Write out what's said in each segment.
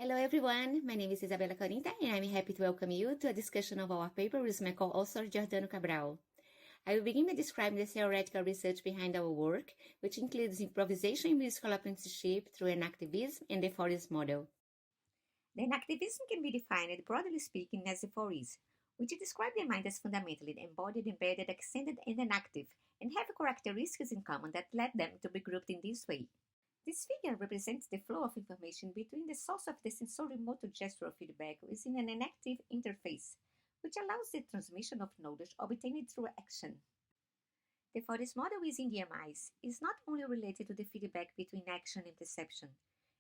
Hello everyone, my name is Isabela Corinta and I'm happy to welcome you to a discussion of our paper with my co-author Giordano Cabral. I will begin by describing the theoretical research behind our work, which includes improvisation in musical apprenticeship through enactivism and the 4Is model. The enactivism can be defined, broadly speaking, as the 4Is, which describe the mind as fundamentally embodied, embedded, extended, and enactive, and have characteristics in common that led them to be grouped in this way. This figure represents the flow of information between the source of the sensory-motor gestural feedback within an enactive interface, which allows the transmission of knowledge obtained through action. The 4Is model within DMIs is not only related to the feedback between action and perception.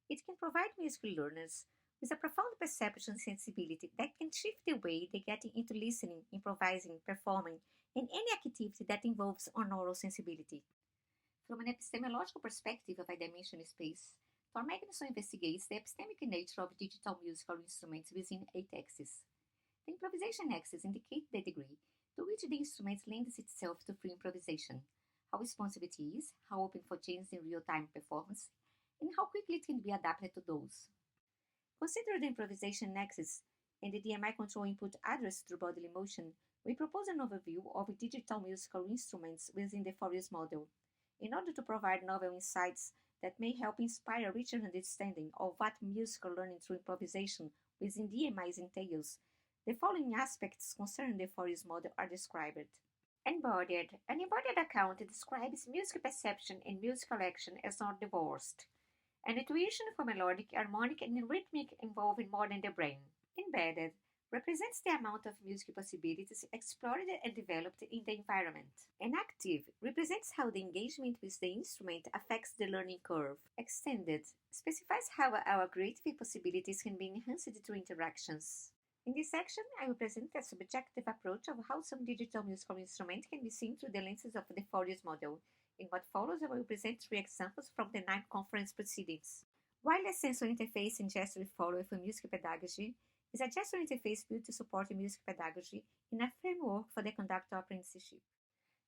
It can provide musical learners with a profound perception sensibility that can shift the way they get into listening, improvising, performing, and any activity that involves oral sensibility. From an epistemological perspective of a dimension space, Thor Magnusson investigates the epistemic nature of digital musical instruments within 8 axes. The improvisation axis indicates the degree to which the instrument lends itself to free improvisation, how responsive it is, how open for change in real-time performance, and how quickly it can be adapted to those. Consider the improvisation axis and the DMI control input addressed through bodily motion. We propose an overview of digital musical instruments within the 4Is model, in order to provide novel insights that may help inspire a richer understanding of what musical learning through improvisation within DMIs entails. The following aspects concerning the 4Is model are described. Embodied. An embodied account describes music perception and musical action as not divorced. An intuition for melodic, harmonic, and rhythmic involving more than the brain. Embedded represents the amount of music possibilities explored and developed in the environment. Enactive represents how the engagement with the instrument affects the learning curve. Extended specifies how our creative possibilities can be enhanced through interactions. In this section, I will present a subjective approach of how some digital musical instruments can be seen through the lenses of the 4Is model. In what follows, I will present 3 examples from the NIME conference proceedings. Wireless sensor interface and gestural follower for music pedagogy is a gestural interface built to support music pedagogy in a framework for the conduct of apprenticeship.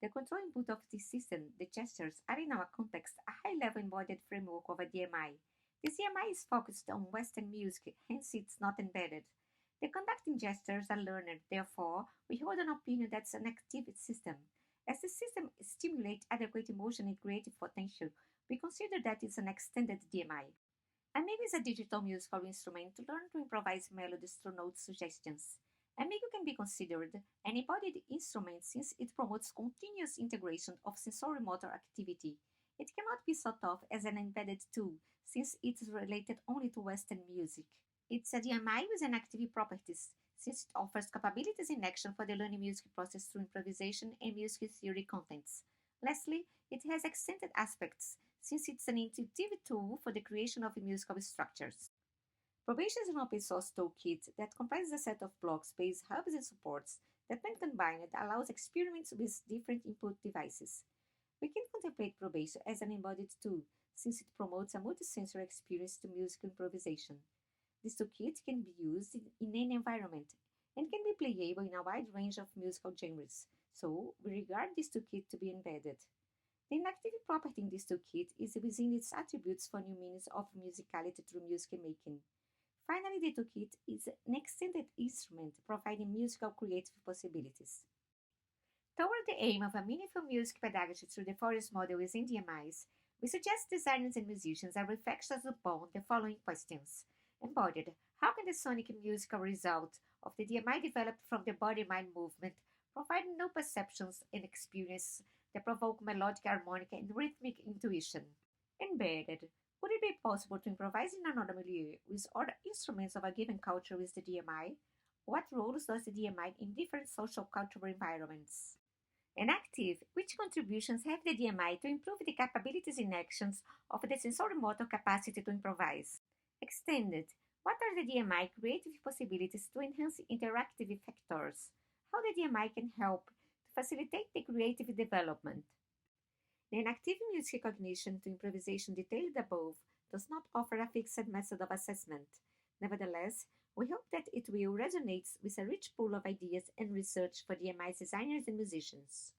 The control input of this system, the gestures, are in our context a high-level embodied framework of a DMI. This DMI is focused on Western music, hence it's not embedded. The conducting gestures are learned, therefore, we hold an opinion that's an active system. As the system stimulates adequate emotion and creative potential, we consider that it's an extended DMI. Amigo is a digital musical instrument to learn to improvise melodies through note suggestions. Amigo can be considered an embodied instrument since it promotes continuous integration of sensory-motor activity. It cannot be thought of as an embedded tool since it is related only to Western music. It's a DMI with enactive properties since it offers capabilities in action for the learning music process through improvisation and music theory contents. Lastly, it has extended aspects since it's an intuitive tool for the creation of musical structures. Probation is an open source toolkit that comprises a set of blocks-based hubs and supports that, when combined, allows experiments with different input devices. We can contemplate probation as an embodied tool since it promotes a multisensory experience to music improvisation. This toolkit can be used in any environment and can be playable in a wide range of musical genres, so we regard this toolkit to be embedded. The enactive property in this toolkit is within its attributes for new meanings of musicality through music making. Finally, the toolkit is an extended instrument providing musical creative possibilities. Toward the aim of a meaningful music pedagogy through the 4Is model within DMIs, we suggest designers and musicians are reflections upon the following questions. Embodied. How can the sonic musical result of the DMI developed from the body-mind movement provide new perceptions and experiences that provoke melodic, harmonic, and rhythmic intuition? Embedded. Would it be possible to improvise in another milieu with other instruments of a given culture with the DMI? What roles does the DMI in different social cultural environments? Enactive. Which contributions have the DMI to improve the capabilities and actions of the sensory-motor capacity to improvise? Extended. What are the DMI creative possibilities to enhance interactive factors? How the DMI can help to facilitate the creative development? The enactive music cognition to improvisation detailed above does not offer a fixed method of assessment. Nevertheless, we hope that it will resonate with a rich pool of ideas and research for DMI designers and musicians.